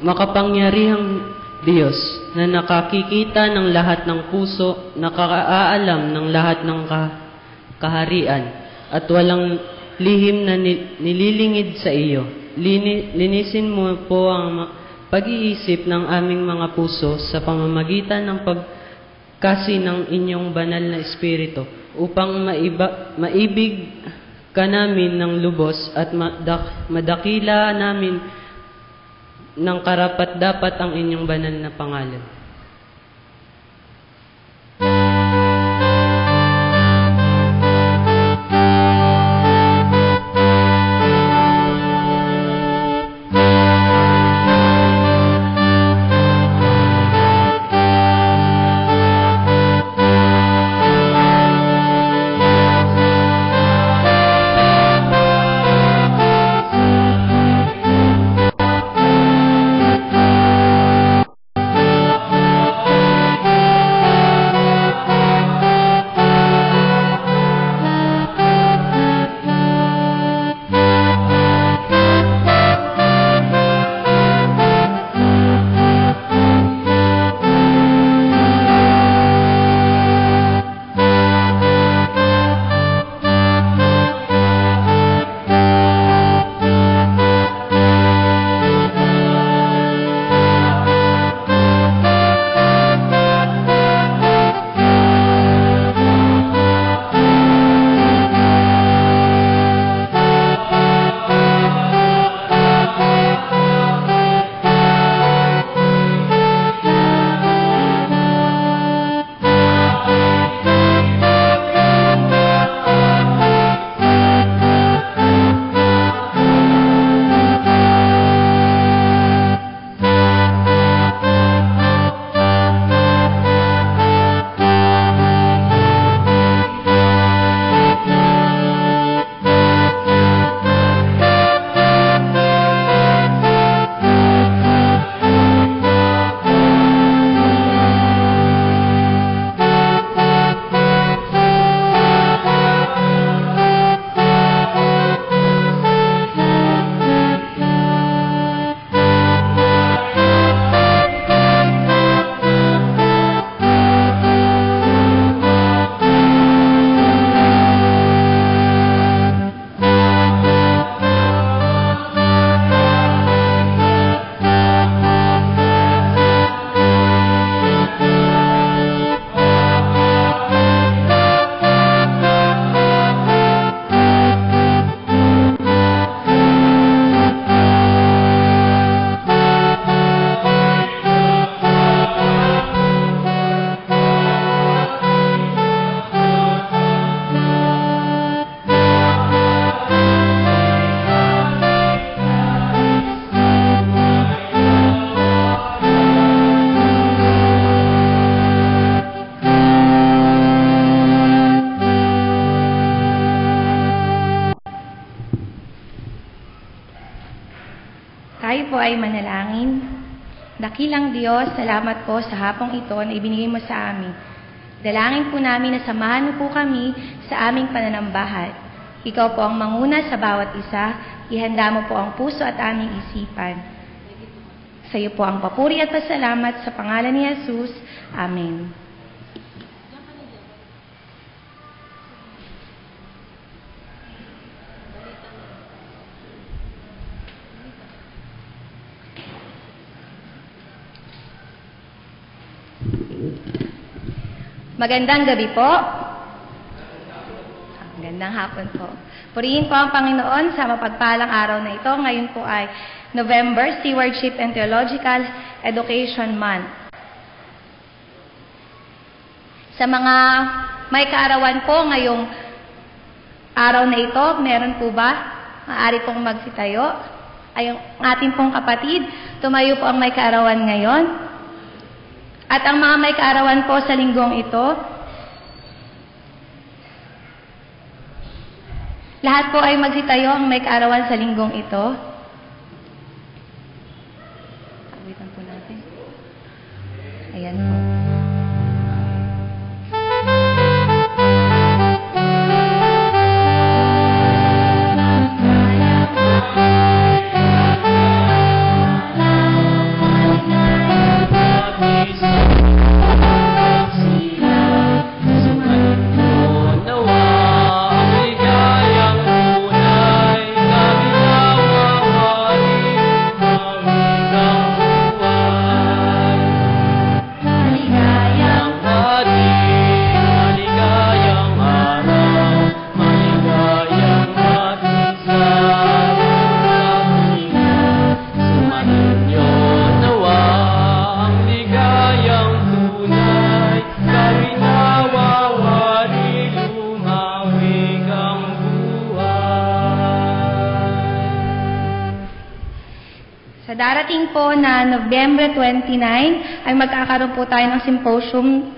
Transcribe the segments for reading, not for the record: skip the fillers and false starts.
makapangyarihang Diyos na nakakikita ng lahat ng puso, nakakaalam ng lahat ng kaharian, at walang lihim na nililingid sa iyo. Linisin mo po ang pag-iisip ng aming mga puso sa pamamagitan ng pagkasi ng inyong banal na Espiritu upang maibig ka namin ng lubos at madakila namin ng karapat-dapat ang inyong banal na pangalan. Tayo po ay manalangin. Dakilang Diyos, salamat po sa hapong ito na ibinigay mo sa amin. Dalangin po namin na samahan mo po kami sa aming pananambahan. Ikaw po ang manguna sa bawat isa. Ihanda mo po ang puso at aming isipan. Sa iyo po ang papuri at pasalamat sa pangalan ni Jesus. Amen. Magandang gabi po. Magandang hapon po. Purihin po ang Panginoon sa mapagpalang araw na ito. Ngayon po ay November Stewardship and Theological Education Month. Sa mga may kaarawan po ngayong araw na ito, meron po ba? Maaari pong magsitayo. Ay, ang ating pong kapatid, tumayo po ang may kaarawan ngayon. At ang mga may kaarawan po sa linggong ito, lahat po ay magsitayo ang may kaarawan sa linggong ito. Awitan po natin. Ayan po. Sa darating po na November 29 ay magkakaroon po tayo ng symposium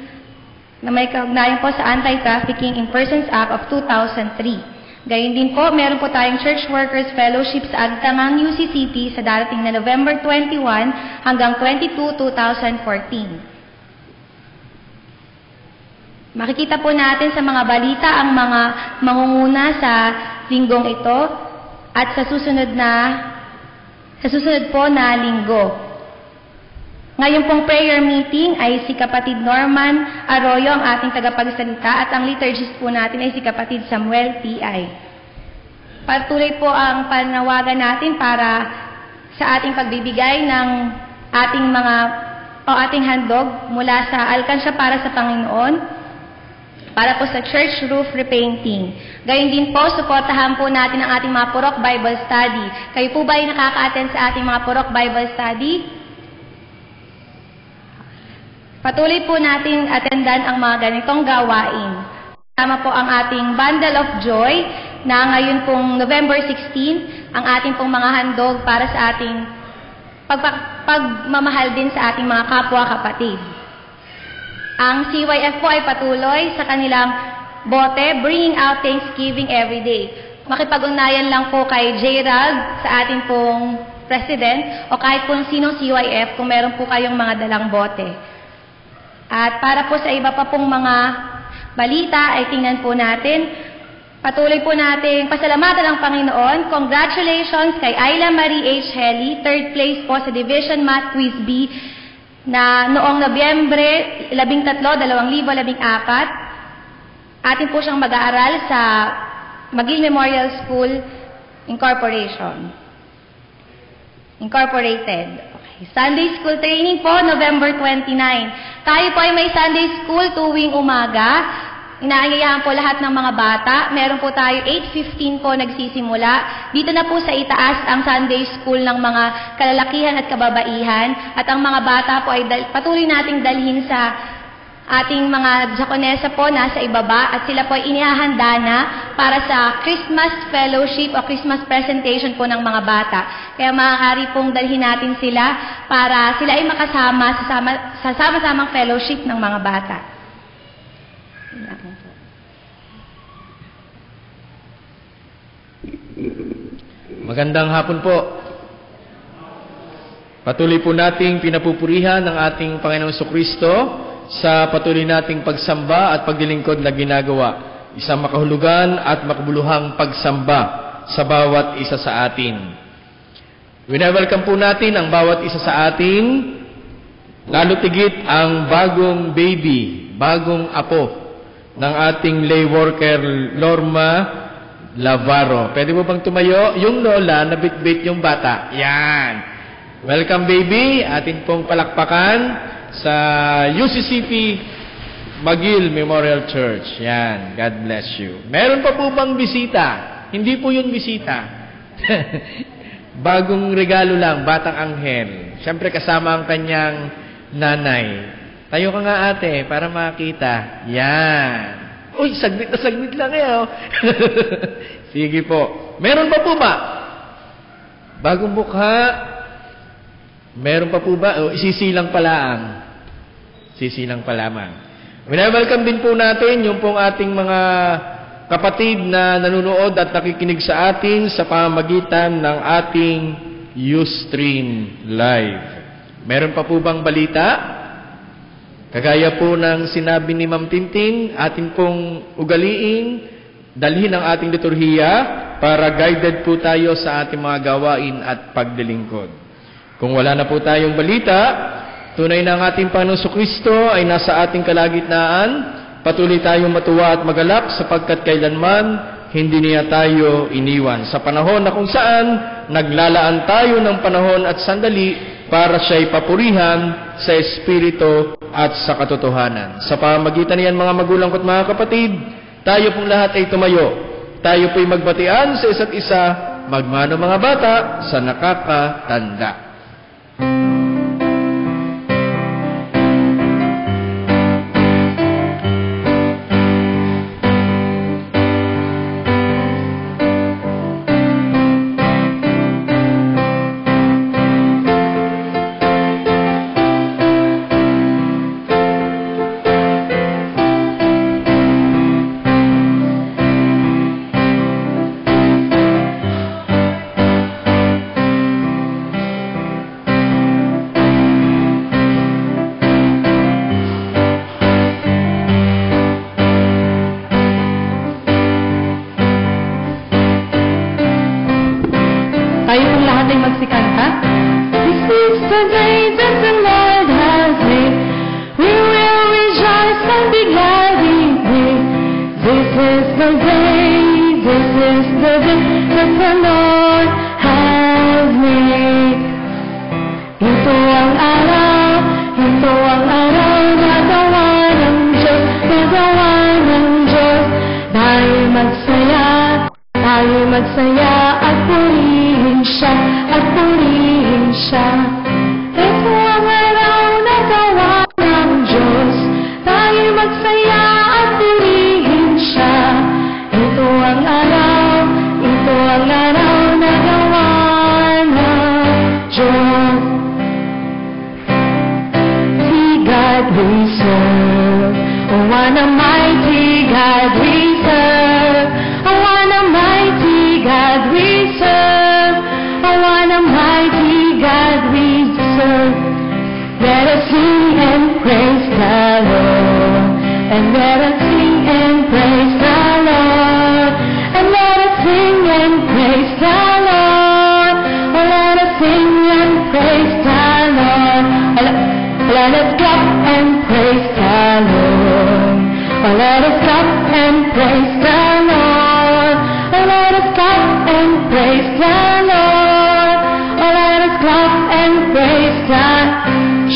na may kaugnayan po sa Anti-Trafficking in Persons Act of 2003. Gayun din po, meron po tayong Church Workers Fellowship sa Agtangang UCCP sa darating na November 21 hanggang 22, 2014. Makikita po natin sa mga balita ang mga mangunguna sa linggong ito at sa susunod po na linggo. Ngayon pong prayer meeting ay si Kapatid Norman Arroyo ang ating tagapagsalita at ang liturgist po natin ay si Kapatid Samuel P.I. Patuloy po ang panawagan natin para sa ating pagbibigay ng ating handog mula sa Alkansya para sa Panginoon para po sa church roof repainting. Gayun din po, suportahan po natin ang ating mga Purok Bible Study. Kayo po ba ay nakaka-attend sa ating mga Purok Bible Study? Patuloy po natin attendan ang mga ganitong gawain. Tama po ang ating Bundle of Joy na ngayon pong November 16, ang ating pong mga handog para sa ating pagmamahal din sa ating mga kapwa-kapatid. Ang CYF po ay patuloy sa kanilang bote, bringing out Thanksgiving every day. Makipag-ugnayan lang po kay Gerald sa ating pong President o kahit po sinong CYF kung meron po kayong mga dalang bote. At para po sa iba pa pong mga balita ay tingnan po natin. Patuloy po natin pasalamatan ang Panginoon. Congratulations kay Ayla Marie H. Helly, 3rd place po sa Division Math Quiz B na noong Nobyembre 13, 2014. Atin po siyang mag-aaral sa McGill Memorial School Incorporated. Sunday School Training po, November 29. Tayo po ay may Sunday School tuwing umaga. Inaanyayahan po lahat ng mga bata. Meron po tayo 8:15 po nagsisimula. Dito na po sa itaas ang Sunday School ng mga kalalakihan at kababaihan. At ang mga bata po ay patuloy nating dalhin sa ating mga diakonesa po nasa ibaba at sila po ay inihahanda na para sa Christmas Fellowship o Christmas Presentation po ng mga bata. Kaya maaari pong dalhin natin sila para sila ay makasama sa sama-samang fellowship ng mga bata. Magandang hapon po. Patuloy po nating pinapupurihan ng ating Panginoong Jesucristo sa patuloy nating pagsamba at pagdilingkod na ginagawa. Isang makahulugan at makabuluhang pagsamba sa bawat isa sa atin. Wina-welcome po natin ang bawat isa sa atin, lalo tigit ang bagong baby, bagong apo ng ating lay worker Lorma Lavaro. Pwede mo bang tumayo? Yung lola na bit-bit yung bata. Yan. Welcome baby, atin pong palakpakan sa UCCP McGill Memorial Church. Yan. God bless you. Meron pa po bang bisita? Hindi po yun bisita. Bagong regalo lang, batang anghel. Siyempre kasama ang kanyang nanay. Tayo ka nga ate, para makita. Yan. Uy, saglit na saglit lang eh. Sige po. Meron pa po ba? Bagong mukha. Meron pa po ba? O, isisilang pa lang. Sisilang pa lamang. Welcome din po natin yung pong ating mga kapatid na nanonood at nakikinig sa atin sa pamamagitan ng ating Ustream Live. Meron pa po bang balita? Kagaya po ng sinabi ni Ma'am Tintin, atin pong ugaliin, dalhin ang ating liturhiya para guided po tayo sa ating mga gawain at pagdilingkod. Kung wala na po tayong balita, tunay na ang ating Panginoong Jesucristo ay nasa ating kalagitnaan, patuloy tayong matuwa at magalak sapagkat kailanman hindi niya tayo iniwan. Sa panahon na kung saan naglalaan tayo ng panahon at sandali para siya'y papurihan sa Espiritu at sa katotohanan. Sa pamamagitan niyan mga magulang at mga kapatid, tayo pong lahat ay tumayo. Tayo po'y magbatian sa isa't isa, magmano mga bata sa nakakatanda. the day, this is the day that the Lord has made. Ito ang araw na gawa ng Diyos, tayo magsaya at purihin siya, Ito ang araw na gawa ng Diyos, tayo magsaya at purihin siya. Ito ang araw na gawa ng Diyos. God we serve, oh what a mighty God we serve, oh what a mighty God we serve, oh what a mighty God we serve. Let us sing and praise the Lord, and let us sing and praise the Lord, and let us sing and praise the Lord, oh let us sing and praise the Lord. Let us clap and praise the Lord. Oh, let us clap and praise the Lord. Oh, let us clap and praise the Lord. Oh, let us clap and praise the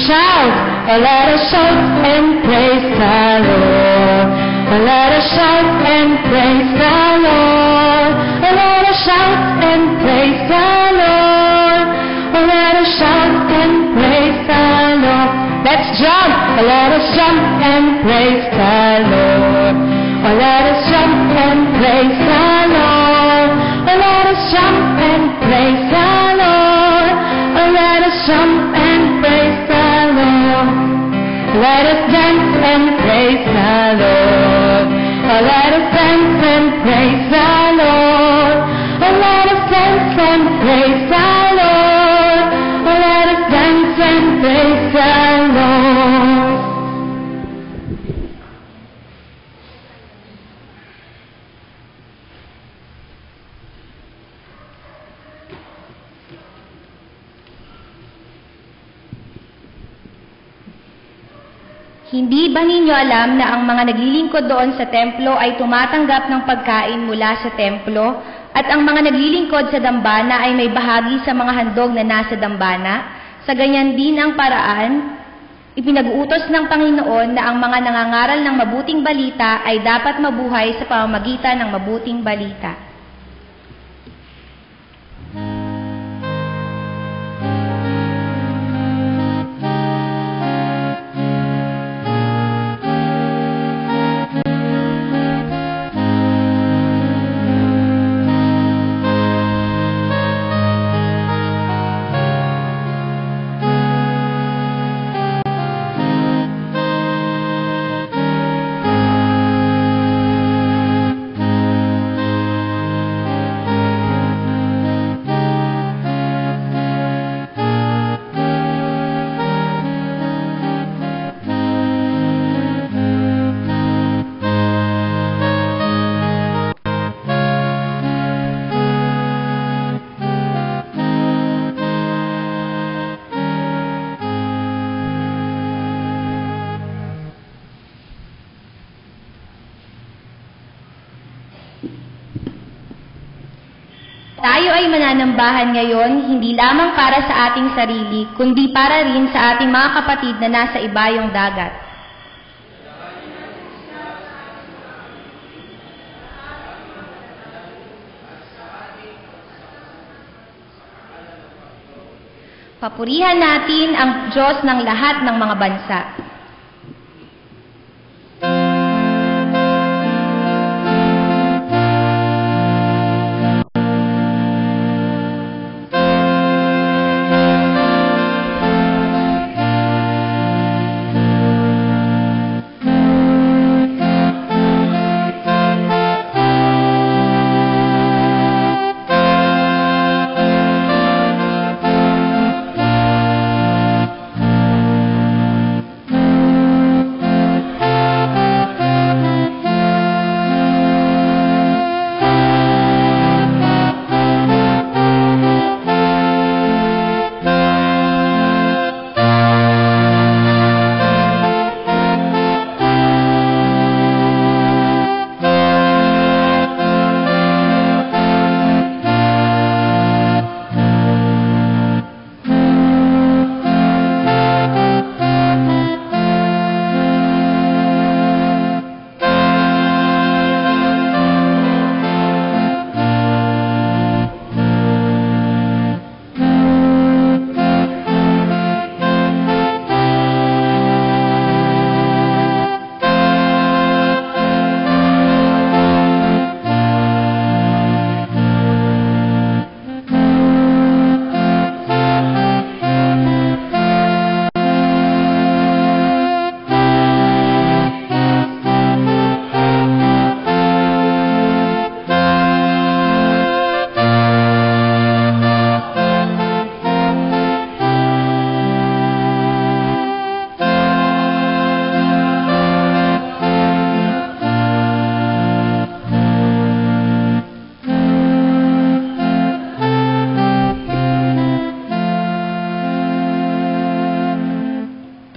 shout. Oh, let us shout and praise the Lord. Oh, let us shout and praise the Lord. Oh, let us shout and praise the Lord. Oh, let us shout and praise the Lord. Let's jump! Oh, let us jump and praise the Lord. Oh, let us jump and praise the Lord. Oh, let us jump and praise the Lord. Oh, let us jump and praise the Lord. Let us dance and praise the Lord. Oh, let us dance and praise the Lord. Oh, let us dance and praise the Lord. Oh, let us dance and praise the Lord. Hindi ba ninyo alam na ang mga naglilingkod doon sa templo ay tumatanggap ng pagkain mula sa templo, at ang mga naglilingkod sa dambana ay may bahagi sa mga handog na nasa dambana? Sa ganyan din ang paraan, ipinag-uutos ng Panginoon na ang mga nangangaral ng mabuting balita ay dapat mabuhay sa pamamagitan ng mabuting balita. Tayo ay mananambahan ngayon hindi lamang para sa ating sarili, kundi para rin sa ating mga kapatid na nasa ibayong dagat. Papurihan natin ang Diyos ng lahat ng mga bansa.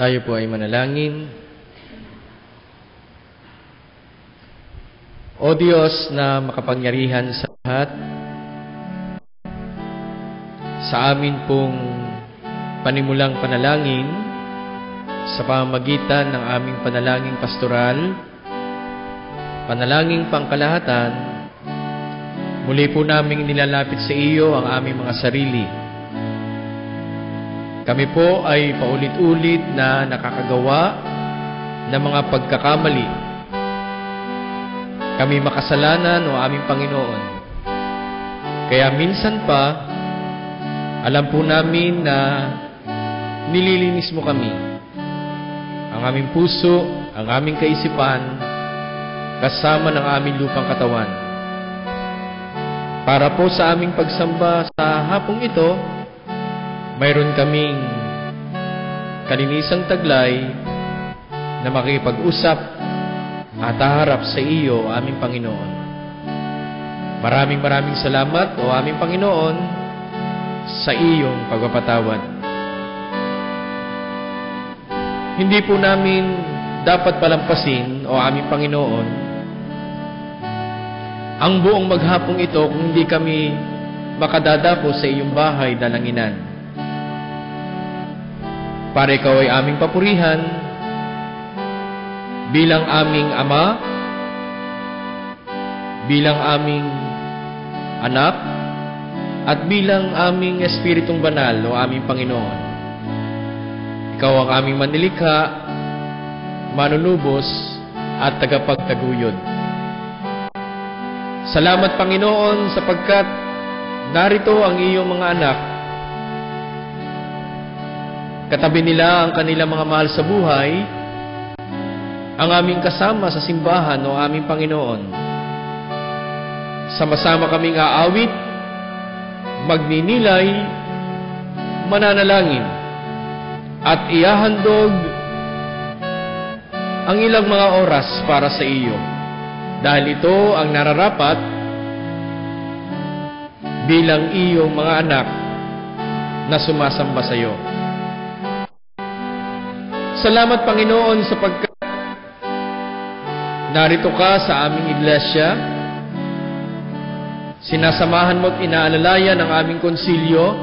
Tayo po ay manalangin. O Diyos na makapangyarihan sa lahat, sa amin pong panimulang panalangin, sa pamamagitan ng aming panalangin pastoral, panalangin pangkalahatan, muli po naming nilalapit sa iyo ang aming mga sarili. Kami po ay paulit-ulit na nakakagawa ng mga pagkakamali. Kami makasalanan o aming Panginoon. Kaya minsan pa, alam po namin na nililinis mo kami. Ang aming puso, ang aming kaisipan, kasama ng aming lupang katawan. Para po sa aming pagsamba sa hapong ito, mayroon kaming kalinisang taglay na makikipag-usap at haharap sa iyo, aming Panginoon. Maraming salamat, o aming Panginoon, sa iyong pagpapatawad. Hindi po namin dapat palampasin, o aming Panginoon, ang buong maghapong ito kung hindi kami makadadapo sa iyong bahay dalanginan. Para ikaw ay aming papurihan, bilang aming Ama, bilang aming anak, at bilang aming Espiritong Banal, o aming Panginoon. Ikaw ang aming manlilikha, manunubos, at tagapagtaguyod. Salamat, Panginoon, sapagkat narito ang iyong mga anak. Katabi nila ang kanilang mga mahal sa buhay, ang aming kasama sa simbahan, o aming Panginoon. Sama-sama kaming aawit, magninilay, mananalangin, at ihahandog ang ilang mga oras para sa iyo. Dahil ito ang nararapat bilang iyong mga anak na sumasamba sa iyo. Salamat, Panginoon, sapagkat narito ka sa aming iglesia, sinasamahan mo at inaalalayan ang aming konsilyo,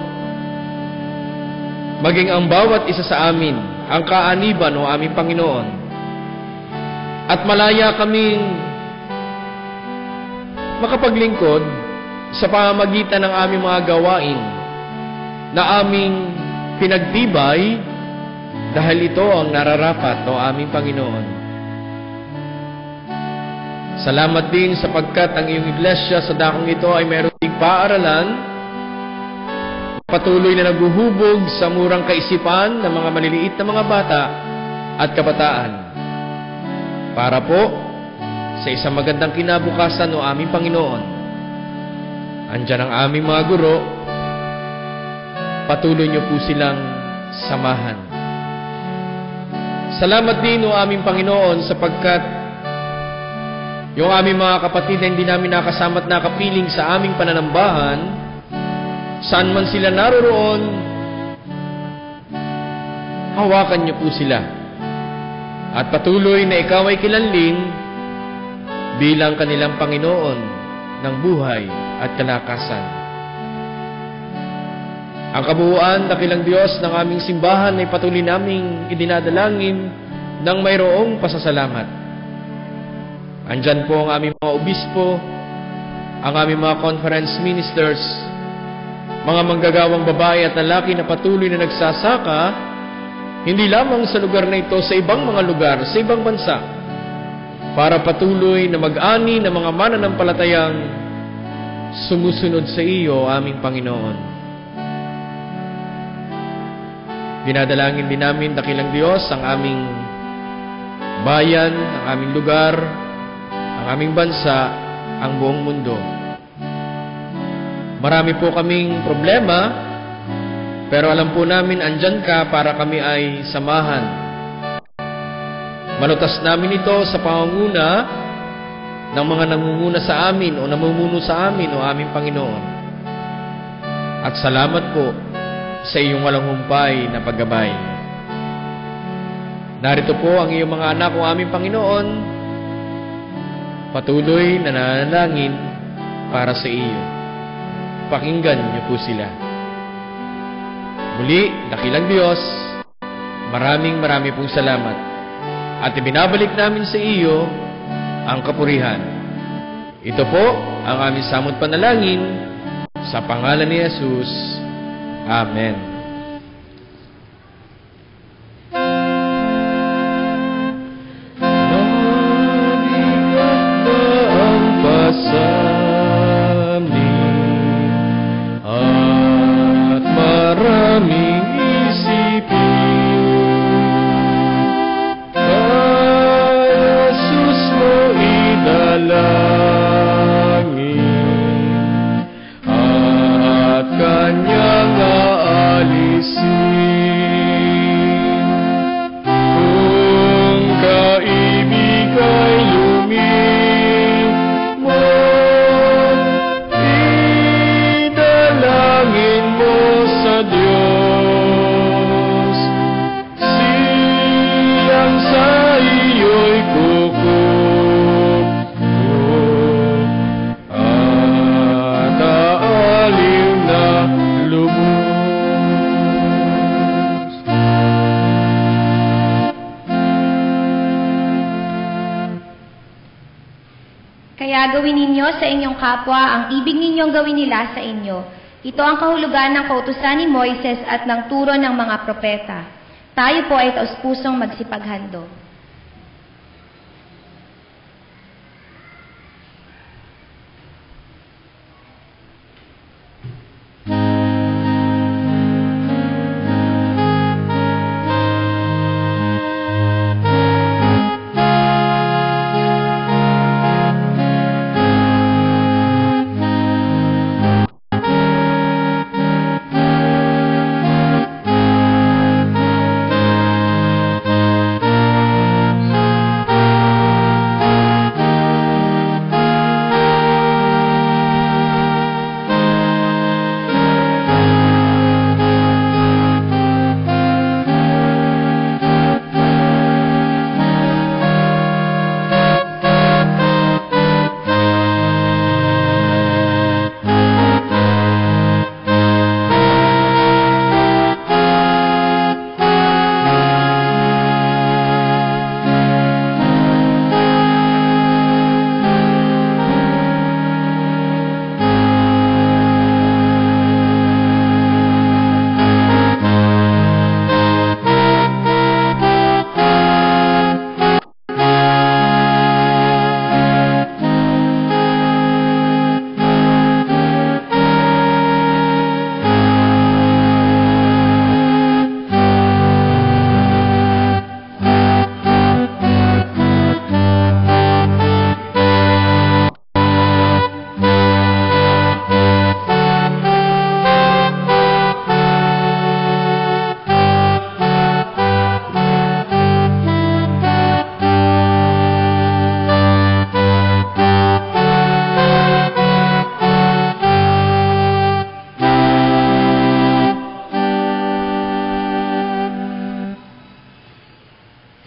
maging ang bawat isa sa amin, ang kaaniban, o aming Panginoon. At malaya kaming makapaglingkod sa pamamagitan ng aming mga gawain na aming pinagtibay, dahil ito ang nararapat, o aming Panginoon. Salamat din sapagkat ang iyong iglesia sa dakong ito ay mayroong ding paaralan, patuloy na naghuhubog sa murang kaisipan ng mga maliliit na mga bata at kabataan. Para po sa isang magandang kinabukasan, o aming Panginoon. Andiyan ang aming mga guro, patuloy niyo po silang samahan. Salamat din, o aming Panginoon, sapagkat yung aming mga kapatid na hindi namin nakasama at nakapiling sa aming pananambahan, saan man sila naroroon, hawakan niyo po sila. At patuloy na ikaw ay kilanlin bilang kanilang Panginoon ng buhay at kalakasan. Ang kabuuan, dakilang Diyos ng aming simbahan ay patuloy naming idinadalangin ng mayroong pasasalamat. Andyan po ang aming mga obispo, ang aming mga conference ministers, mga manggagawang babae at lalaki na patuloy na nagsasaka, hindi lamang sa lugar na ito, sa ibang mga lugar, sa ibang bansa, para patuloy na mag-ani ng mga mananampalatayang sumusunod sa iyo, aming Panginoon. Dinadalangin din namin, dakilang Diyos, ang aming bayan, ang aming lugar, ang aming bansa, ang buong mundo. Marami po kaming problema, pero alam po namin andyan ka para kami ay samahan. Malutas namin ito sa pangunguna ng mga nangunguna sa amin o namumuno sa amin, o aming Panginoon. At salamat po sa iyong walang humpay na paggabay. Narito po ang iyong mga anak o aming Panginoon. Patuloy na nanalangin para sa iyo. Pakinggan niyo po sila. Muli, dakilang Diyos, maraming pong salamat. At ibinabalik namin sa iyo ang kapurihan. Ito po ang aming samot panalangin sa pangalan ni Jesus. Amen. Gawin ninyo sa inyong kapwa ang ibig ninyong gawin nila sa inyo. Ito ang kahulugan ng kautusan ni Moises at ng turo ng mga propeta. Tayo po ay taus-pusong magsipaghandog.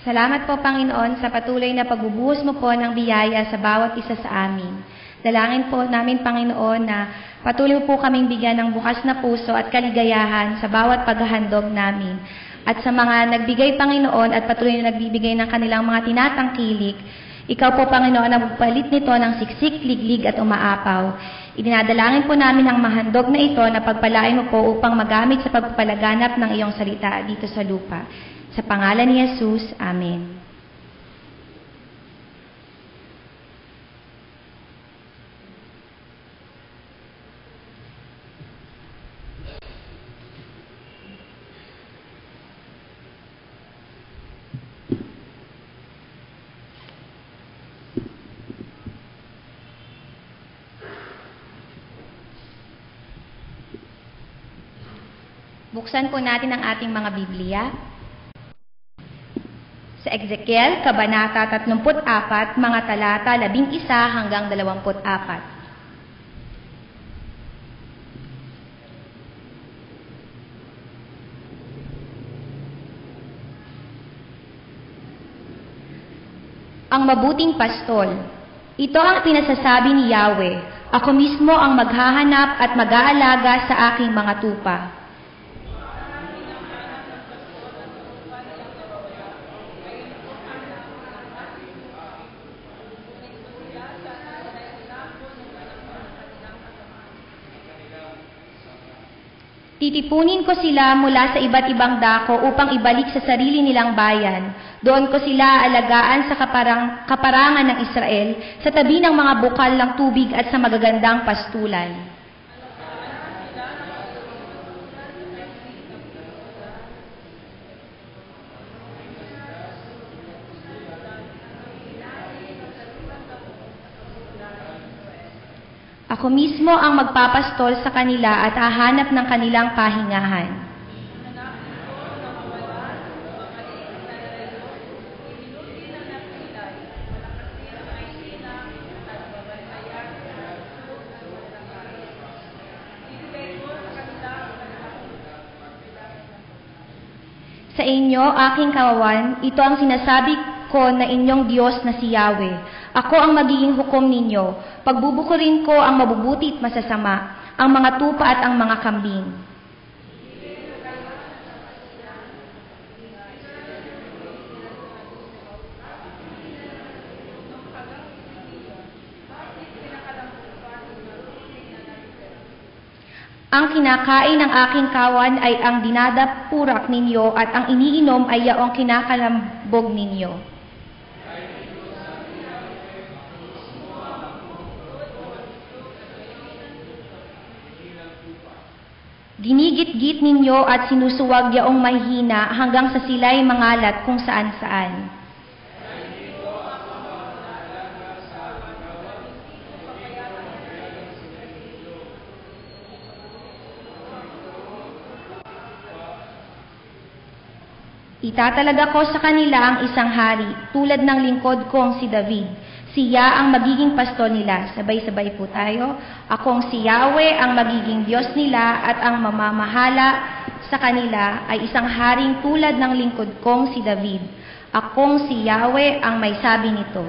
Salamat po, Panginoon, sa patuloy na pagbubuhos mo po ng biyaya sa bawat isa sa amin. Dalangin po namin, Panginoon, na patuloy po kaming bigyan ng bukas na puso at kaligayahan sa bawat paghahandog namin. At sa mga nagbigay, Panginoon, at patuloy na nagbibigay ng kanilang mga tinatangkilik, Ikaw po, Panginoon, ang magpalit nito ng siksik, liglig at umaapaw. Idinadalangin po namin ang mahandog na ito na pagpalain mo po upang magamit sa pagpapalaganap ng iyong salita dito sa lupa. Sa pangalan ni Jesus, Amen. Buksan po natin ang ating mga Biblia. Sa Ezekiel, Kabanata 34, mga talata 11 hanggang 24. ang mabuting pastol. Ito ang pinasasabi ni Yahweh, ako mismo ang maghahanap at mag-aalaga sa aking mga tupa. Titipunin ko sila mula sa iba't ibang dako upang ibalik sa sarili nilang bayan. Doon ko sila alagaan sa kaparangan ng Israel, sa tabi ng mga bukal ng tubig at sa magagandang pastulan. Ako mismo ang magpapastol sa kanila at hahanap ng kanilang kahingahan. Sa inyo, aking kawawan, ito ang sinasabi ko na inyong Diyos na si Yahweh. Ako ang magiging hukom ninyo. Pagbubukurin ko ang mabubuti at masasama, ang mga tupa at ang mga kambing. Ang kinakain ng aking kawan ay ang dinadapurak ninyo at ang iniinom ay yaong kinakalambog ninyo. Ginigit-git ninyo at sinusuwag yaong mahina hanggang sa sila'y mangalat kung saan-saan. Itatalaga ko sa kanila ang isang hari, tulad ng lingkod kong si David. Siya ang magiging pastol nila. Sabay-sabay po tayo. Akong si Yahweh ang magiging Diyos nila at ang mamamahala sa kanila ay isang haring tulad ng lingkod kong si David. Akong si Yahweh ang may sabi nito.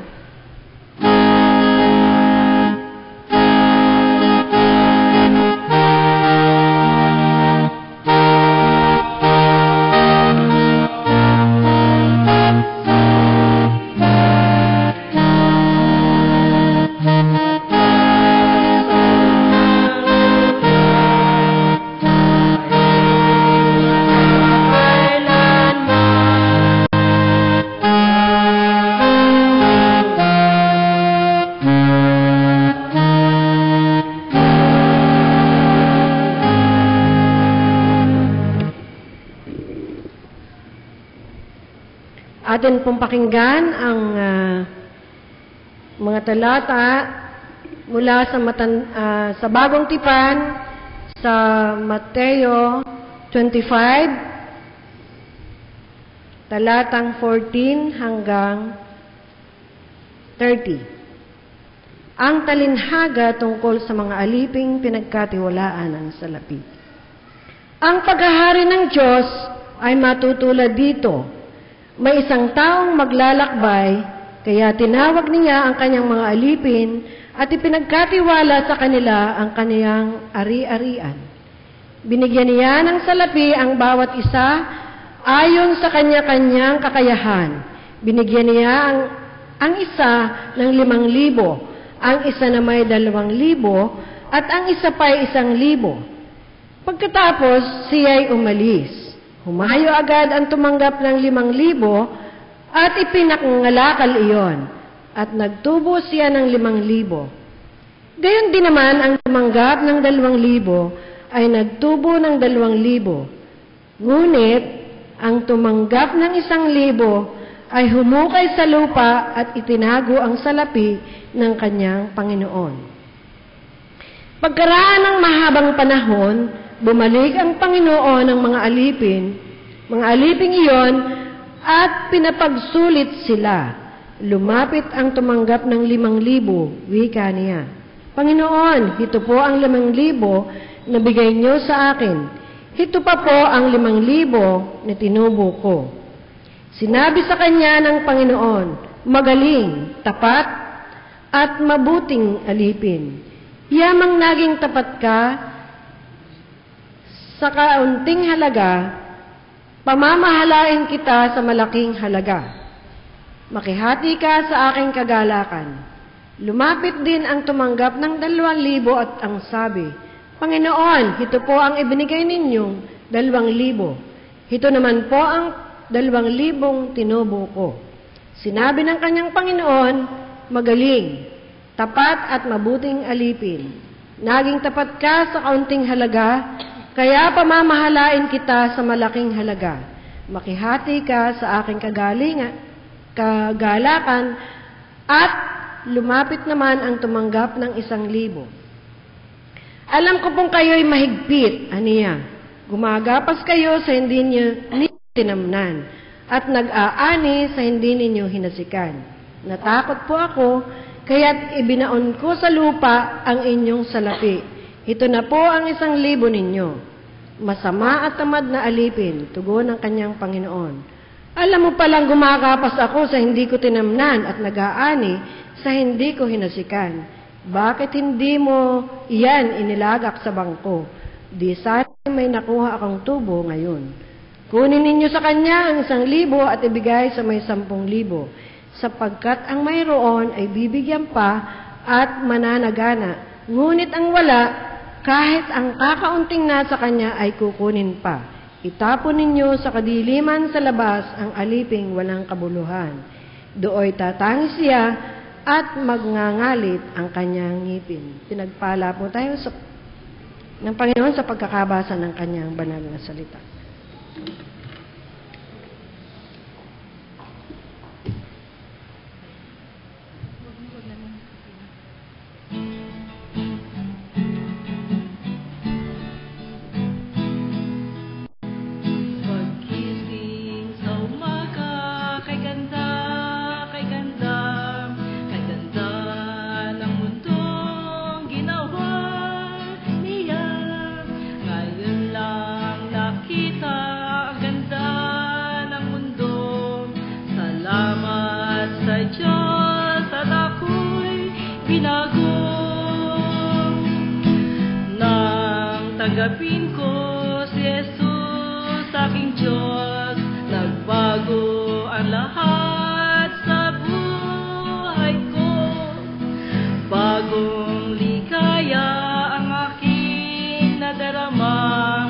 Atin pong pakinggan ang mga talata mula sa Bagong Tipan sa Mateo 25, talatang 14 hanggang 30. Ang talinhaga tungkol sa mga aliping pinagkatiwalaan ng salapi. Ang paghahari ng Diyos ay matutulad dito. May isang taong maglalakbay, kaya tinawag niya ang kanyang mga alipin at ipinagkatiwala sa kanila ang kaniyang ari-arian. Binigyan niya ng salapi ang bawat isa ayon sa kanya-kanyang kakayahan. Binigyan niya ang isa ng 5,000, ang isa na may 2,000, at ang isa pa'y 1,000. Pagkatapos, siya'y umalis. Humayo agad ang tumanggap ng 5,000 at ipinakangalakal iyon, at nagtubo siya ng 5,000. Gayon din naman ang tumanggap ng 2,000 ay nagtubo ng 2,000. Ngunit ang tumanggap ng 1,000 ay humukay sa lupa at itinago ang salapi ng kanyang Panginoon. Pagkaraan ng mahabang panahon, bumalik ang Panginoon ng mga aliping iyon, at pinapagsulit sila. Lumapit ang tumanggap ng 5,000, wika niya. Panginoon, ito po ang 5,000 na bigay niyo sa akin. Ito pa po ang 5,000 na tinubo ko. Sinabi sa kanya ng Panginoon, magaling, tapat, at mabuting alipin. Yamang naging tapat ka sa kaunting halaga, pamamahalain kita sa malaking halaga. Makihati ka sa aking kagalakan. Lumapit din ang tumanggap ng 2,000 at ang sabi, Panginoon, ito po ang ibinigay ninyong 2,000. Ito naman po ang 2,000 tinubo ko. Sinabi ng kanyang Panginoon, magaling, tapat at mabuting alipin. Naging tapat ka sa kaunting halaga, kaya pamamahalain kita sa malaking halaga. Makihati ka sa aking kagalakan at lumapit naman ang tumanggap ng 1,000. Alam ko pong kayo'y mahigpit, aniya. Gumagapas kayo sa hindi niyo tinamnan at nag-aani sa hindi ninyo hinasikan. Natakot po ako, kaya't ibinaon ko sa lupa ang inyong salapi. Ito na po ang 1,000 ninyo. Masama at tamad na alipin, tugon ng kanyang Panginoon. Alam mo palang gumagapas ako sa hindi ko tinamnan at nag-aani sa hindi ko hinasikan. Bakit hindi mo iyan inilagak sa bangko? Di sana may nakuha akong tubo ngayon. Kunin ninyo sa kanya ang 1,000 at ibigay sa may 10,000, sapagkat ang mayroon ay bibigyan pa at mananagana. Ngunit ang wala, kahit ang kakaunting nasa kanya ay kukunin pa. Itapon ninyo sa kadiliman sa labas ang aliping walang kabuluhan. Dooy tatangis siya at magngangalit ang kanyang ngipin. Pinagpala po tayo ng Panginoon sa pagkakabasa ng kanyang banal na salita. Tanggapin ko si Jesus, aking Diyos. Nagbago ang lahat sa buhay ko. Bagong ligaya ang aking nadarama.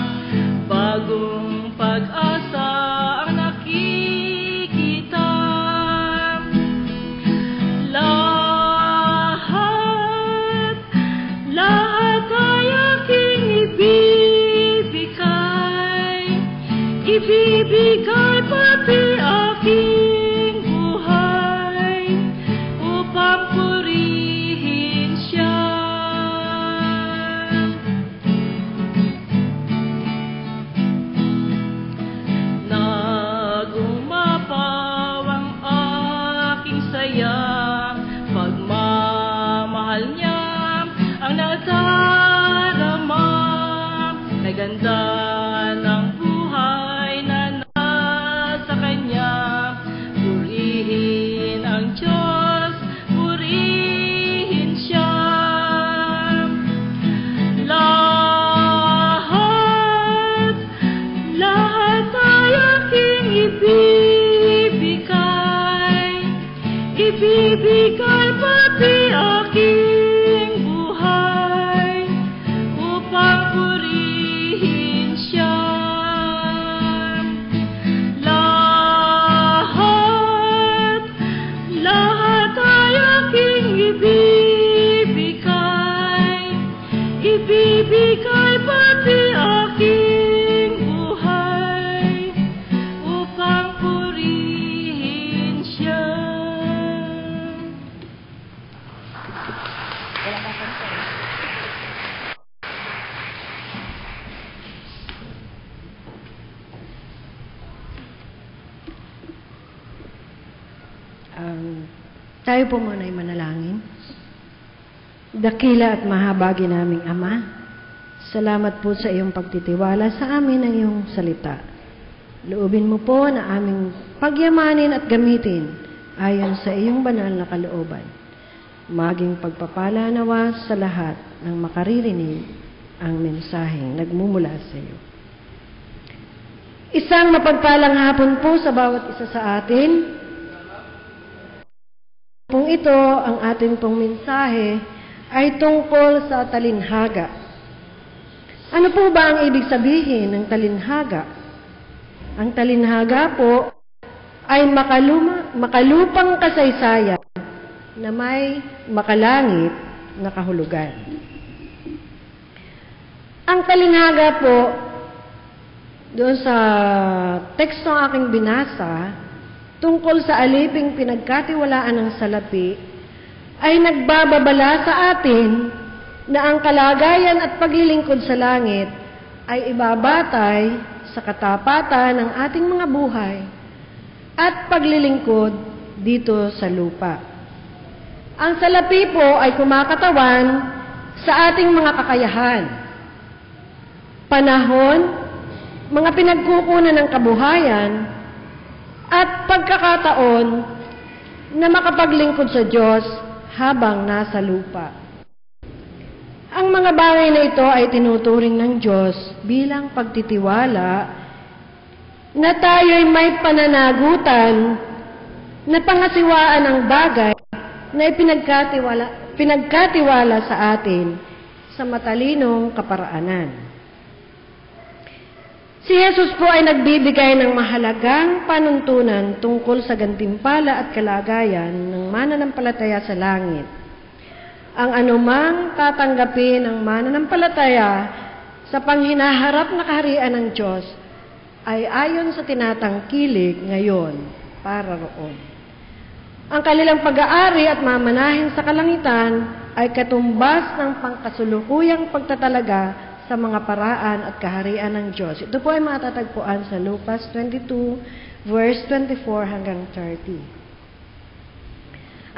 Bagong pag-asa ang nakikita. Lahat ay aking ibibigay pati aking buhay upang purihin siya. Nagumapaw ang aking saya, pagmamahal niya ang nadarama. Naganda ng buhay na nasa kanya. Purihin ang Diyos, purihin siya. Lahat ay aking ibibigay pati aking buhay upang purihin siya. Lahat ay aking ibibigay pati aking buhay upang purihin siya. Tayo po muna ay manalangin. Dakila at mahabagi naming Ama, salamat po sa iyong pagtitiwala sa amin ng iyong salita. Loobin mo po na aming pagyamanin at gamitin ayon sa iyong banal na kalooban. Maging pagpapala nawa sa lahat ng makaririnig ang mensaheng nagmumula sa iyo. Isang mapagpalang hapon po sa bawat isa sa atin. Kung ito, ang ating pong mensahe ay tungkol sa talinhaga. Ano po ba ang ibig sabihin ng talinhaga? Ang talinhaga po ay makalupang kasaysayan na may makalangit na kahulugan. Ang talinhaga po, doon sa teksto ng aking binasa, tungkol sa aliping pinagkatiwalaan ng salapi, ay nagbababala sa atin na ang kalagayan at paglilingkod sa langit ay ibabatay sa katapatan ng ating mga buhay at paglilingkod dito sa lupa. Ang salapi po ay kumakatawan sa ating mga kakayahan, panahon, mga pinagkukunan ng kabuhayan, at pagkakataon na makapaglingkod sa Diyos habang nasa lupa. Ang mga bagay na ito ay tinuturing ng Diyos bilang pagtitiwala na tayo'y may pananagutan na pangasiwaan ng bagay na pinagkatiwala sa atin sa matalinong kaparaanan. Si Jesus po ay nagbibigay ng mahalagang panuntunan tungkol sa gantimpala at kalagayan ng mananampalataya sa langit. Ang anumang tatanggapin ng mananampalataya sa panghinaharap na kaharian ng Diyos ay ayon sa tinatangkilik ngayon para roon. Ang kanilang pag-aari at mamanahin sa kalangitan ay katumbas ng pangkasulukuyang pagtatalaga sa mga paraan at kaharian ng Diyos. Ito po ay matatagpuan sa Lucas 22, verse 24 hanggang 30.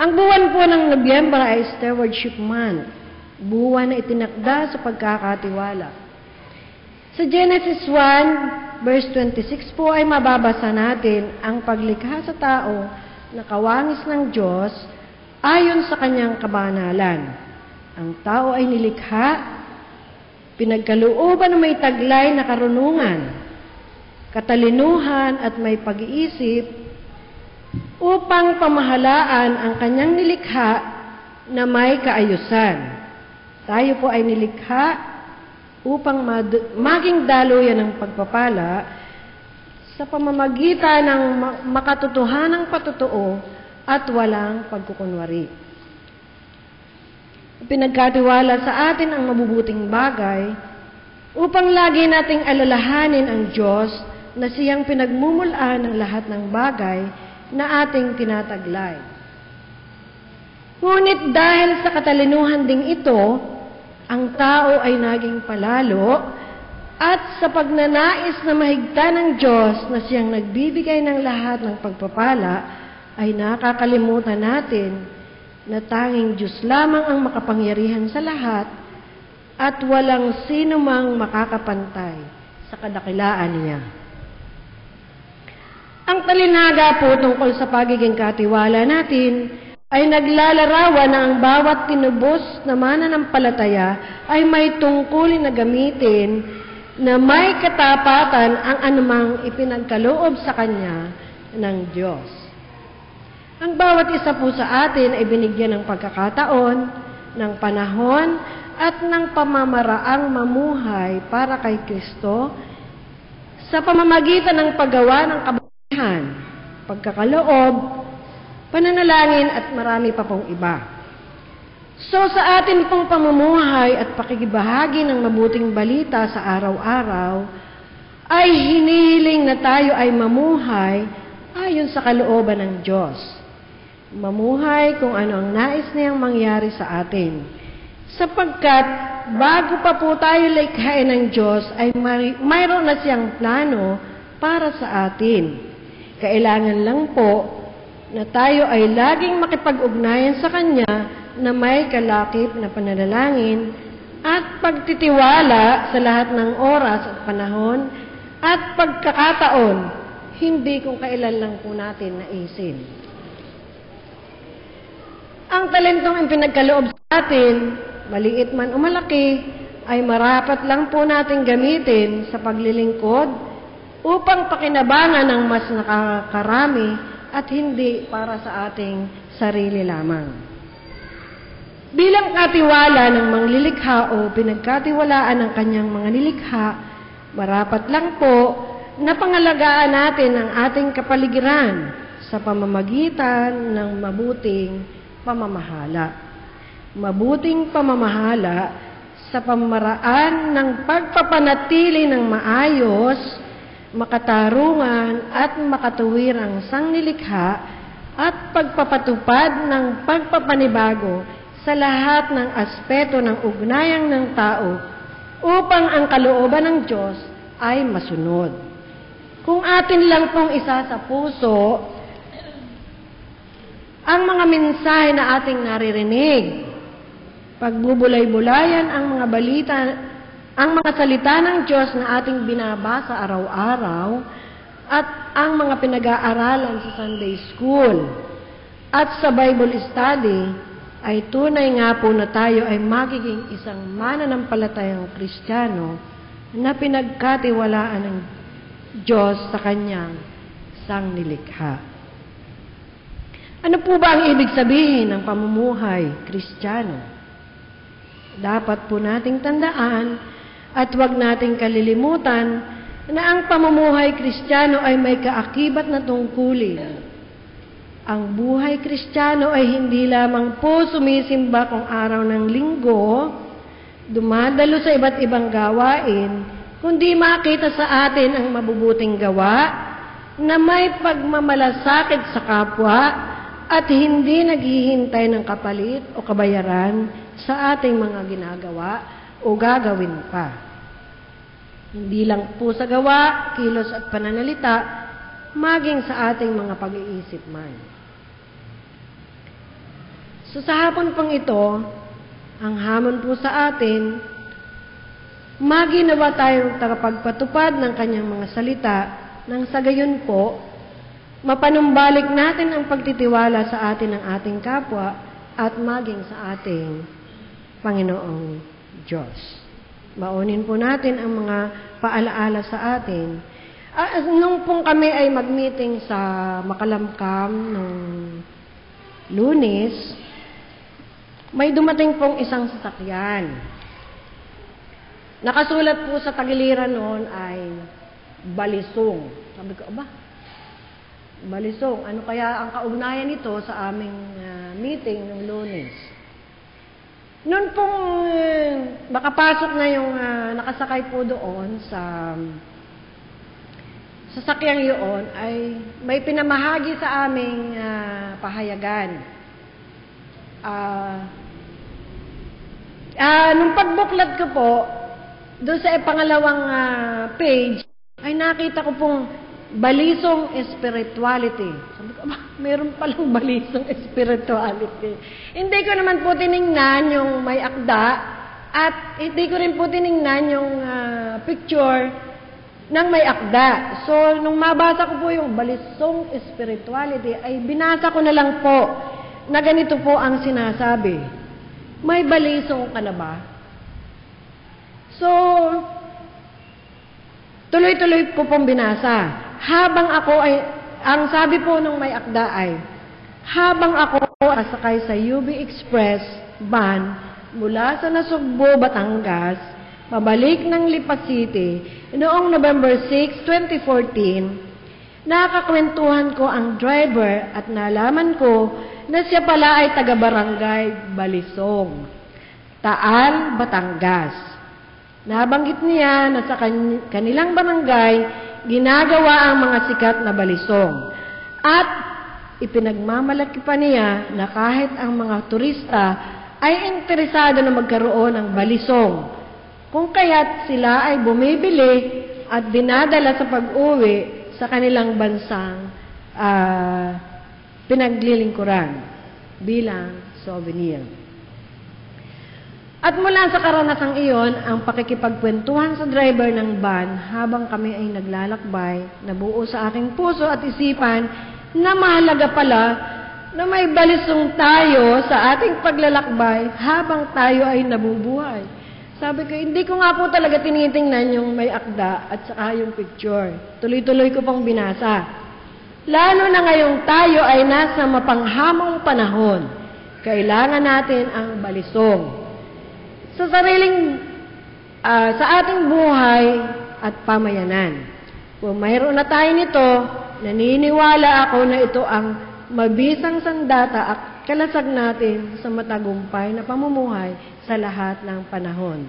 Ang buwan po ng Nobyembre ay Stewardship Month, buwan na itinakda sa pagkakatiwala. Sa Genesis 1, verse 26 po ay mababasa natin ang paglikha sa tao na kawangis ng Diyos ayon sa kanyang kabanalan. Ang tao ay nilikha, pinagkalooban na may taglay na karunungan, katalinuhan at may pag-iisip upang pamahalaan ang kanyang nilikha na may kaayusan. Tayo po ay nilikha upang maging daluyan ng pagpapala sa pamamagitan ng makatotohanang patotoo at walang pagkukunwari. Pinagkatiwala sa atin ang mabubuting bagay upang lagi nating alalahanin ang Diyos na siyang pinagmumulaan ng lahat ng bagay na ating tinataglay. Ngunit dahil sa katalinuhan ding ito, ang tao ay naging palalo at sa pagnanais na mahigta ng Diyos na siyang nagbibigay ng lahat ng pagpapala, ay nakakalimutan natin na tanging Diyos lamang ang makapangyarihan sa lahat at walang sino mang makakapantay sa kadakilaan niya. Ang talinhaga po tungkol sa pagiging katiwala natin ay naglalarawan na ang bawat tinubos na mananampalataya ay may tungkulin na gamitin na may katapatan ang anumang ipinagkaloob sa Kanya ng Diyos. Ang bawat isa po sa atin ay binigyan ng pagkakataon, ng panahon, at ng pamamaraang mamuhay para kay Kristo sa pamamagitan ng paggawa ng kabutihan, pagkakaloob, pananalangin at marami pa pong iba. So sa atin pong pamumuhay at pakikibahagi ng mabuting balita sa araw-araw, ay hinihiling na tayo ay mamuhay ayon sa kalooban ng Diyos. Mamuhay kung ano ang nais niyang mangyari sa atin. Sapagkat bago pa po tayo likhain ng Diyos, ay mayroon na siyang plano para sa atin. Kailangan lang po na tayo ay laging makipag-ugnayan sa Kanya na may kalakip na pananalangin at pagtitiwala sa lahat ng oras at panahon at pagkakataon, hindi kung kailan lang po natin naisin. Ang talentong ipinagkaloob sa atin, maliit man o malaki, ay marapat lang po natin gamitin sa paglilingkod upang pakinabangan ng mas nakakarami at hindi para sa ating sarili lamang. Bilang katiwala ng manglilikha o pinagkatiwalaan ng kanyang mga nilikha, marapat lang po na pangalagaan natin ang ating kapaligiran sa pamamagitan ng mabuting pamamahala. Mabuting pamamahala sa pamaraan ng pagpapanatili ng maayos, makatarungan at makatuwirang sangnilikha at pagpapatupad ng pagpapanibago sa lahat ng aspeto ng ugnayang ng tao upang ang kalooban ng Diyos ay masunod. Kung atin lang pong isa sa puso ang mga mensahe na ating naririnig, pagbubulay-bulayan ang mga balita, ang mga salita ng Diyos na ating binabasa araw-araw, at ang mga pinag-aaralan sa Sunday School at sa Bible Study, ay tunay nga po na tayo ay magiging isang mananampalatayang Kristiyano na pinagkatiwalaan ng Diyos sa kanyang sangnilikha. Ano po ba ang ibig sabihin ng pamumuhay Kristiyano? Dapat po nating tandaan at huwag nating kalilimutan na ang pamumuhay Kristiyano ay may kaakibat na tungkulin. Ang buhay Kristiyano ay hindi lamang po sumisimba kung araw ng linggo, dumadalo sa iba't ibang gawain, kundi makita sa atin ang mabubuting gawa na may pagmamalasakit sa kapwa at hindi naghihintay ng kapalit o kabayaran sa ating mga ginagawa o gagawin pa. Hindi lang po sa gawa, kilos at pananalita, maging sa ating mga pag-iisip man. So sa hapon pang ito, ang hamon po sa atin, maginawa tayong tagapagpatupad ng kanyang mga salita nang sa gayon po, mapanumbalik natin ang pagtitiwala sa atin ng ating kapwa at maging sa ating Panginoong Diyos. Maunin po natin ang mga paalaala sa atin. Nung pong kami ay mag-meeting sa Makalamkam nung Lunes, may dumating pong isang sasakyan. Nakasulat po sa tagiliran noon ay Balisong. Sabi ko, aba, Balisong, ano kaya ang kaugnayan nito sa aming meeting ng Lunes? Noon pong makapasok na yung nakasakay po doon sa sasakyang yun, ay may pinamahagi sa aming pahayagan. Nung pagbuklat ko po, doon sa pangalawang page, ay nakita ko pong balisong spirituality. Sabi ko, mayroon palang balisong spirituality. Hindi ko naman po tiningnan yung may akda, at hindi ko rin po tiningnan yung picture ng may akda. So, nung mabasa ko po yung balisong spirituality, ay binasa ko na lang po na ganito po ang sinasabi. May balisong ka na ba? So, tuloy-tuloy ko pong binasa. Habang ako ay, ang sabi po nung may akda ay, habang ako asakay sa UB Express van mula sa Nasugbo, Batangas, pabalik ng Lipa City, noong November 6, 2014, nakakwentuhan ko ang driver at nalaman ko na siya pala ay taga-barangay Balisong, Taal, Batangas. Nabanggit niya na sa kanilang barangay, ginagawa ang mga sikat na balisong. At ipinagmamalaki pa niya na kahit ang mga turista ay interesado na magkaroon ng balisong, kung kaya't sila ay bumibili at dinadala sa pag-uwi sa kanilang bansang pinaglilingkuran bilang souvenir. At mula sa karanasang iyon, ang pakikipagkwentuhan sa driver ng van habang kami ay naglalakbay, nabuo sa aking puso at isipan na mahalaga pala na may balisong tayo sa ating paglalakbay habang tayo ay nabubuhay. Sabi ko, hindi ko nga po talaga tinitingnan yung may akda at saka yung picture. Tuloy-tuloy ko pong binasa. Lalo na ngayong tayo ay nasa mapanghamong panahon, kailangan natin ang balisong. Sa ating buhay at pamayanan. Kung mayroon na tayo nito, naniniwala ako na ito ang mabisang sandata at kalasag natin sa matagumpay na pamumuhay sa lahat ng panahon.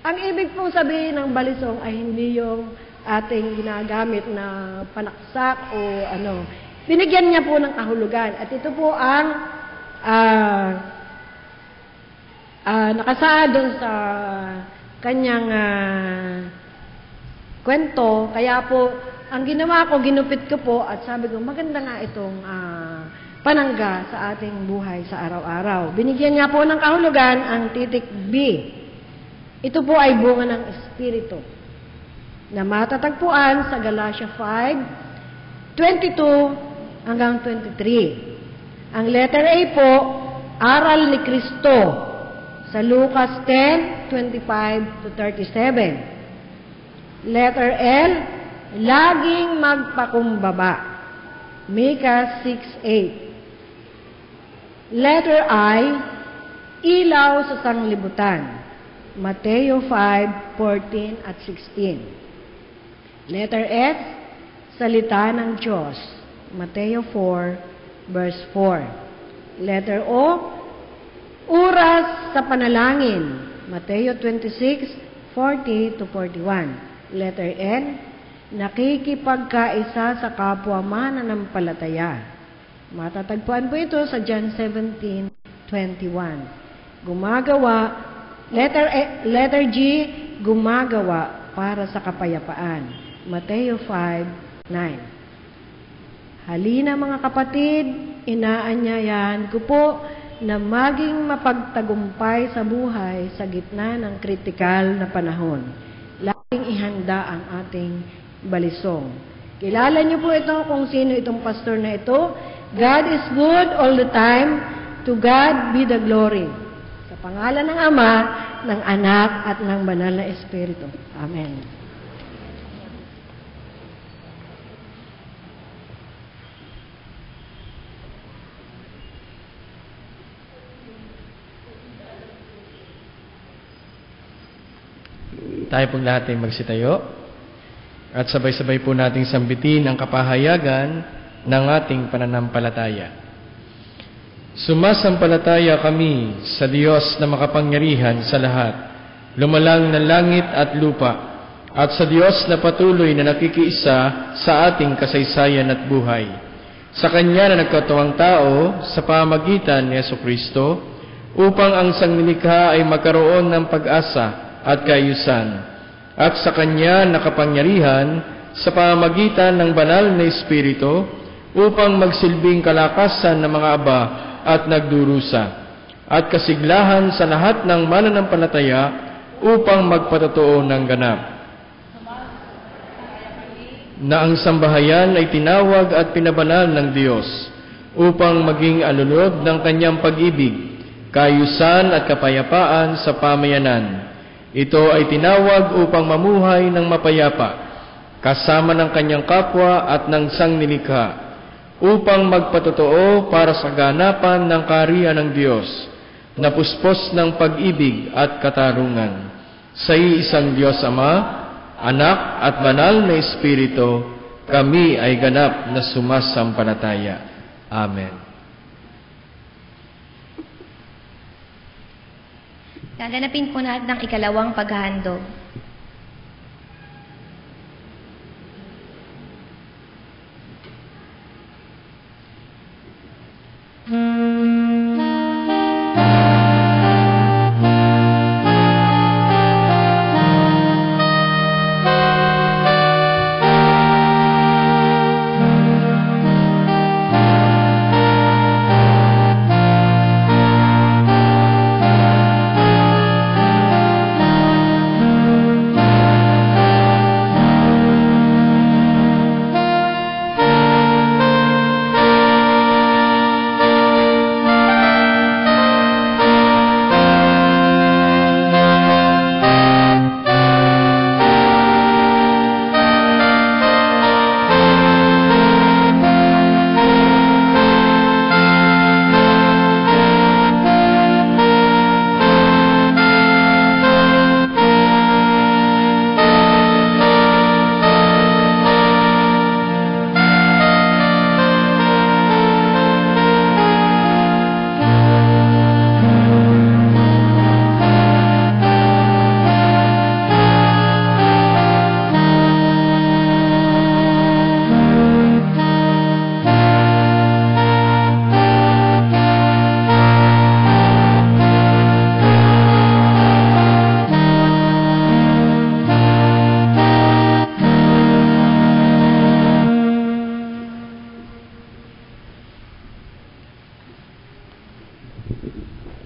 Ang ibig pong sabihin ng balisong ay hindi yung ating ginagamit na panaksak o ano. Binigyan niya po ng kahulugan. At ito po ang nakasaad doon sa kanyang kwento. Kaya po, ang ginawa ko, ginupit ko po at sabi ko, maganda nga itong panangga sa ating buhay sa araw-araw. Binigyan niya po ng kahulugan ang titik B. Ito po ay bunga ng Espiritu na matatagpuan sa Galatia 5:22 hanggang 23. Ang letter A po, aral ni Kristo sa Lucas 10:25-37. Letter L, laging magpakumbaba. Micah 6:8. Letter I, ilaw sa sanglibutan. Mateo 5:14 at 16. Letter S, salita ng Diyos. Mateo 4:4. Letter O, oras sa panalangin. Mateo 26:40-41. Letter N, nakikipagkaisa sa kapwa mananampalataya. Matatagpuan po ito sa John 17:21. Letter G, gumagawa para sa kapayapaan. Mateo 5:9. Halina mga kapatid, inaanyayahan ko po na maging mapagtagumpay sa buhay sa gitna ng kritikal na panahon. Laging ihanda ang ating balisong. Kilala niyo po ito kung sino itong pastor na ito. God is good all the time. To God be the glory. Sa pangalan ng Ama, ng Anak, at ng Banal na Espiritu. Amen. Tayo pong lahat ay magsitayo at sabay-sabay po nating sambitin ang kapahayagan ng ating pananampalataya. Sumasampalataya kami sa Diyos na makapangyarihan sa lahat, lumalang ng langit at lupa, at sa Diyos na patuloy na nakikiisa sa ating kasaysayan at buhay. Sa Kanya na nagkatuwang tao sa pamamagitan ni Jesucristo, upang ang sanglilikha ay magkaroon ng pag-asa at kaayusan, at sa Kanya nakapangyarihan sa pamamagitan ng banal na Espiritu, upang magsilbing kalakasan ng mga aba at nagdurusa, at kasiglahan sa lahat ng mananampalataya upang magpatotoo ng ganap. Na ang sambahayan ay tinawag at pinabanal ng Diyos upang maging alulod ng Kanyang pag-ibig, kaayusan at kapayapaan sa pamayanan. Ito ay tinawag upang mamuhay ng mapayapa, kasama ng Kanyang kapwa at ng sanglilikha, upang magpatotoo para sa ganapan ng kaharian ng Diyos, na puspos ng pag-ibig at katarungan. Sa iisang Diyos Ama, Anak at Banal na Espiritu, kami ay ganap na sumasampalataya. Amen. Gaganapin po natin ang ikalawang paghahandog.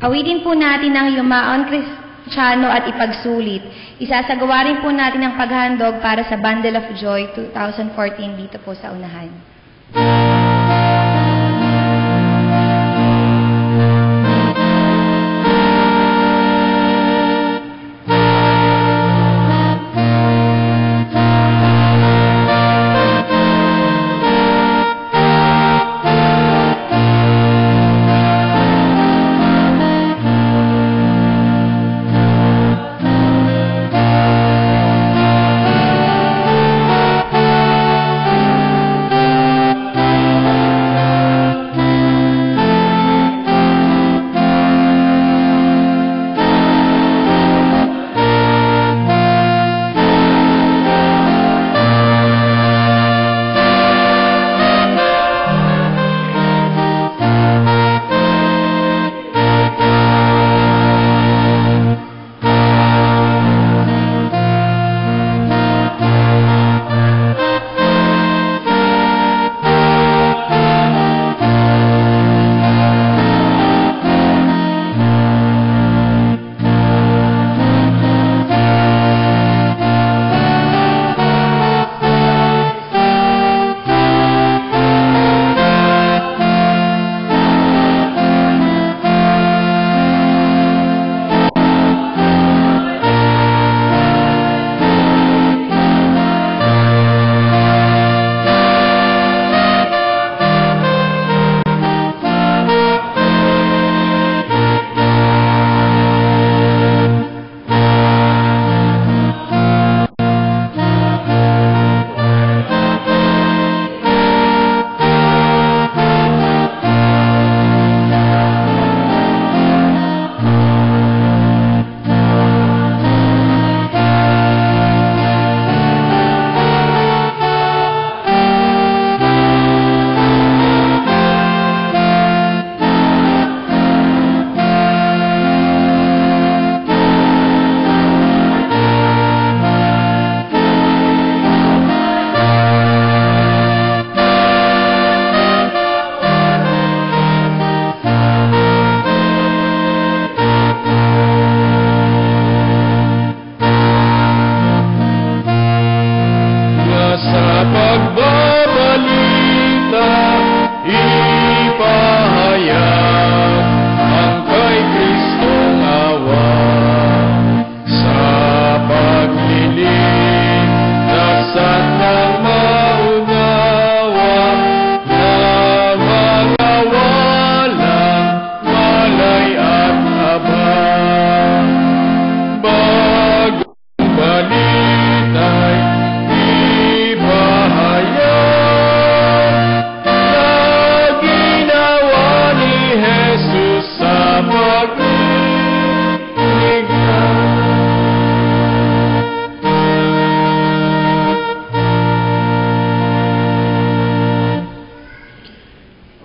Awitin po natin ang Yumaon Kristiyano at Ipagsulit. Isasagawa rin po natin ang paghandog para sa Bundle of Joy 2014 dito po sa unahan.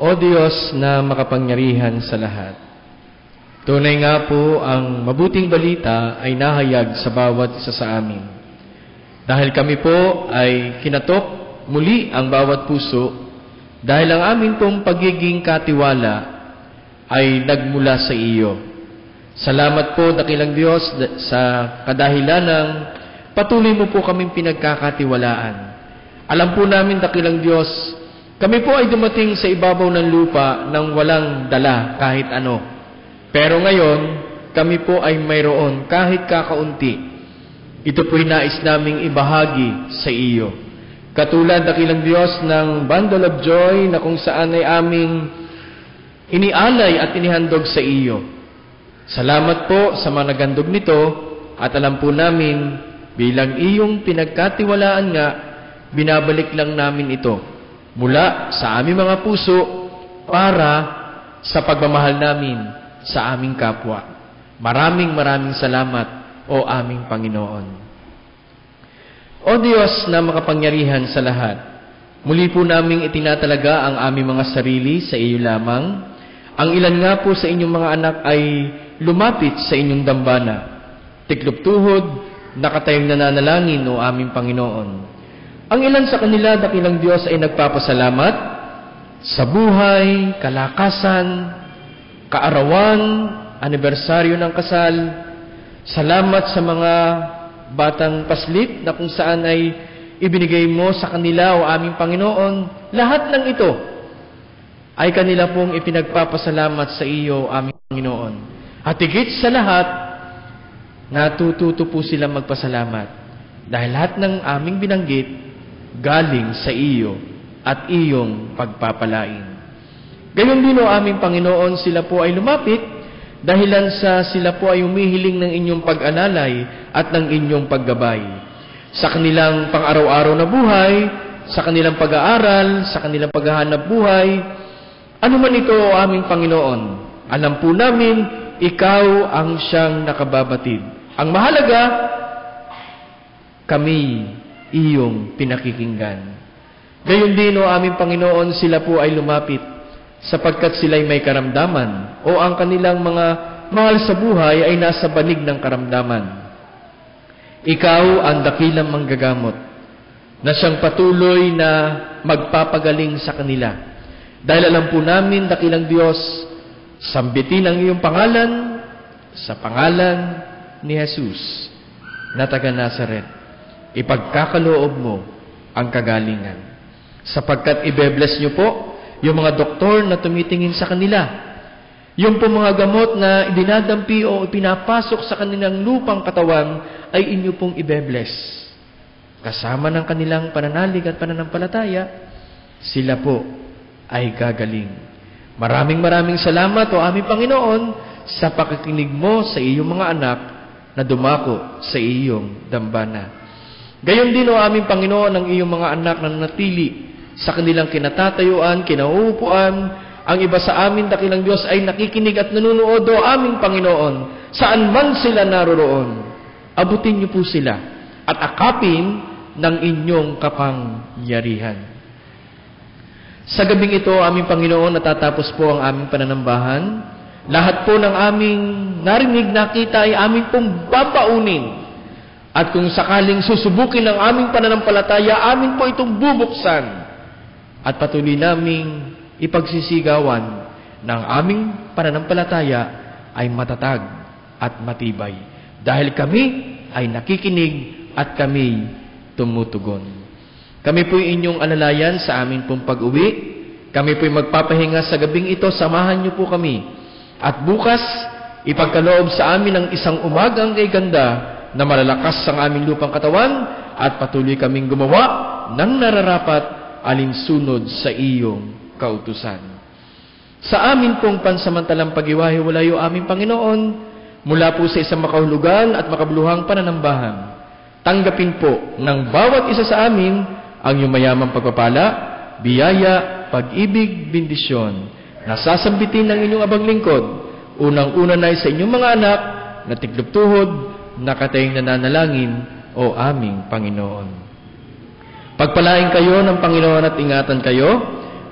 O Diyos na makapangyarihan sa lahat, tunay nga po ang mabuting balita ay nahayag sa bawat isa sa amin. Dahil kami po ay kinatok muli ang bawat puso, dahil ang amin pong pagiging katiwala ay nagmula sa iyo. Salamat po, dakilang Diyos, sa kadahilan ng patuloy mo po kaming pinagkakatiwalaan. Alam po namin, dakilang Diyos, kami po ay dumating sa ibabaw ng lupa nang walang dala kahit ano. Pero ngayon, kami po ay mayroon kahit kakaunti. Ito po'y nais naming ibahagi sa iyo. Katulad, dakilang Diyos, ng Bundle of Joy na kung saan ay aming inialay at inihandog sa iyo. Salamat po sa mga nagandog nito at alam po namin bilang iyong pinagkatiwalaan nga, binabalik lang namin ito mula sa aming mga puso para sa pagmamahal namin sa aming kapwa. Maraming salamat, o aming Panginoon. O Diyos na makapangyarihan sa lahat, muli po naming itinatalaga ang aming mga sarili sa iyo lamang. Ang ilan nga po sa inyong mga anak ay lumapit sa inyong dambana. Tiklop tuhod, nakatayong nananalangin, o aming Panginoon. Ang ilan sa kanila, dakilang Diyos, ay nagpapasalamat sa buhay, kalakasan, kaarawan, anibersaryo ng kasal. Salamat sa mga batang paslit na kung saan ay ibinigay mo sa kanila, o aming Panginoon. Lahat ng ito ay kanila pong ipinagpapasalamat sa iyo, aming Panginoon. At higit sa lahat, natututo po silang magpasalamat dahil lahat ng aming binanggit galing sa iyo at iyong pagpapalain. Gayon din, o aming Panginoon, sila po ay lumapit dahilan sa sila po ay humihiling ng inyong pag-alalay at ng inyong paggabay sa kanilang pang-araw-araw na buhay, sa kanilang pag-aaral, sa kanilang paghahanap buhay. Ano man ito, o aming Panginoon, alam po namin, ikaw ang siyang nakababatid. Ang mahalaga, kami iyong pinakikinggan. Gayon din, o aming Panginoon, sila po ay lumapit sapagkat sila'y may karamdaman o ang kanilang mga mahal sa buhay ay nasa banig ng karamdaman. Ikaw ang dakilang manggagamot na siyang patuloy na magpapagaling sa kanila. Dahil alam po namin, dakilang Diyos, sambitin ang iyong pangalan sa pangalan ni Jesus na taga Nazaret. Ipagkakaloob mo ang kagalingan. Sapagkat ibe-bless niyo po yung mga doktor na tumitingin sa kanila. Yung po mga gamot na dinadampi o pinapasok sa kanilang lupang katawan ay inyo pong ibe-bless. Kasama ng kanilang pananalig at pananampalataya, sila po ay gagaling. Maraming salamat, o aming Panginoon, sa pakikinig mo sa iyong mga anak na dumako sa iyong dambana. Gayon din, o aming Panginoon, ang iyong mga anak na nanatili sa kanilang kinatatayuan, kinauupuan. Ang iba sa amin, dakilang Diyos, ay nakikinig at nanunood, o aming Panginoon, saan man sila naroroon. Abutin niyo po sila at akapin ng inyong kapangyarihan. Sa gabing ito, aming Panginoon, natatapos po ang aming pananambahan. Lahat po ng aming narinig, nakita ay aming pong babaunin. At kung sakaling susubukin ng aming pananampalataya, amin po itong bubuksan. At patuloy naming ipagsisigawan ng aming pananampalataya ay matatag at matibay. Dahil kami ay nakikinig at kami tumutugon. Kami po'y inyong alalayan sa amin pong pag-uwi. Kami po'y magpapahinga sa gabing ito. Samahan niyo po kami. At bukas, ipagkaloob sa amin ang isang umagang kay ganda na malalakas ang aming lupang katawan at patuloy kaming gumawa ng nararapat alinsunod sa iyong kautusan. Sa amin pong pansamantalang pag-iwahiwalay, o aming Panginoon, mula po sa isang makahulugan at makabuluhang pananambahan, tanggapin po ng bawat isa sa amin ang iyong mayamang pagpapala, biyaya, pag-ibig, bendisyon, na sasambitin ng inyong abang lingkod, unang-una na sa inyong mga anak na tiklop-tuhod, nakatayang nananalangin, o aming Panginoon. Pagpalain kayo ng Panginoon at ingatan kayo.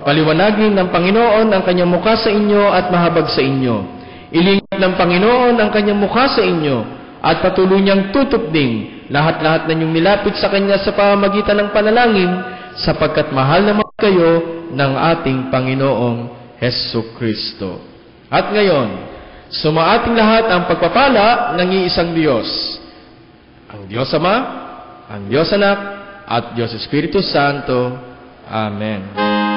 Paliwanagin ng Panginoon ang kanyang mukha sa inyo at mahabag sa inyo. Ilingap ng Panginoon ang kanyang mukha sa inyo at patuloy niyang tutupding lahat-lahat na inyong nilapit sa kanya sa pamamagitan ng panalangin, sapagkat mahal na mahal kayo ng ating Panginoong Hesukristo. At ngayon, sumaating lahat ang pagpapala ng iisang Diyos. Ang Diyos Ama, ang Diyos Anak, at Diyos Espiritu Santo. Amen.